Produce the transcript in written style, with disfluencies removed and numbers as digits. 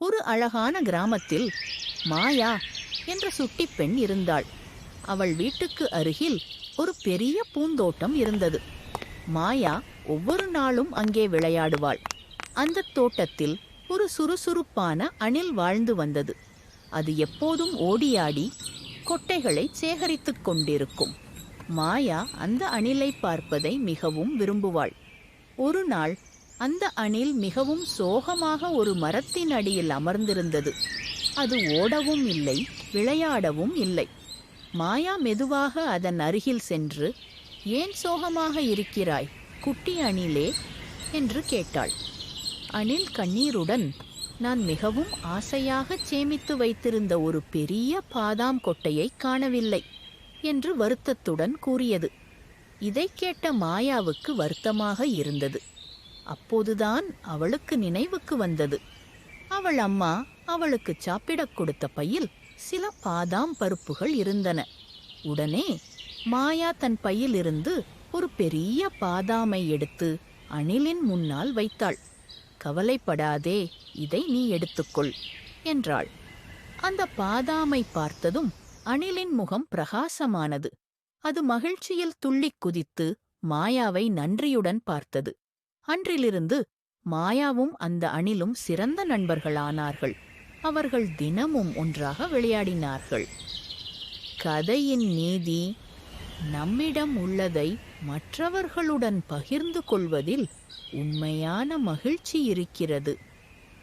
ஒரு அழகான கிராமத்தில் மாயா என்ற சுட்டிப் பெண் இருந்தாள். அவள் வீட்டுக்கு அருகில் ஒரு பெரிய பூந்தோட்டம் இருந்தது. மாயா ஒவ்வொரு நாளும் அங்கே விளையாடுவாள். அந்த தோட்டத்தில் ஒரு சுறுசுறுப்பான அணில் வாழ்ந்து வந்தது. அது எப்போதும் ஓடியாடி கொட்டைகளை சேகரித்துக் கொண்டிருக்கும். மாயா அந்த அணிலை பார்ப்பதை மிகவும் விரும்புவாள். ஒரு நாள் அந்த அணில் மிகவும் சோகமாக ஒரு மரத்தின் அடியில் அமர்ந்திருந்தது. அது ஓடவும் இல்லை, விளையாடவும் இல்லை. மாயா மெதுவாக அதன் அருகில் சென்று, "ஏன் சோகமாக இருக்கிறாய், குட்டி அணிலே?" என்று கேட்டாள். அணில் கண்ணீருடன், "நான் மிகவும் ஆசையாக சேமித்து வைத்திருந்த ஒரு பெரிய பாதாம் கொட்டையை காணவில்லை" என்று வருத்தத்துடன் கூறியது. இதை கேட்ட மாயாவுக்கு வருத்தமாக இருந்தது. அப்போதுதான் அவளுக்கு நினைவுக்கு வந்தது. அவள் அம்மா அவளுக்கு சாப்பிடக் கொடுத்த பையில் சில பாதாம் பருப்புகள் இருந்தன. உடனே மாயா தன் பையிலிருந்து ஒரு பெரிய பாதாமை எடுத்து அணிலின் முன்னால் வைத்தாள். "கவலைப்படாதே, இதை நீ எடுத்துக்கொள்" என்றாள். அந்த பாதாமை பார்த்ததும் அணிலின் முகம் பிரகாசமானது. அது மகிழ்ச்சியில் துள்ளிக் குதித்து மாயாவை நன்றியுடன் பார்த்தது. அன்றிலிருந்து மாயாவும் அந்த அணிலும் சிறந்த நண்பர்களானார்கள். அவர்கள் தினமும் ஒன்றாக விளையாடினார்கள். கதையின் நீதி: நம்மிடம் உள்ளதை மற்றவர்களுடன் பகிர்ந்து கொள்வதில் உண்மையான மகிழ்ச்சி இருக்கிறது.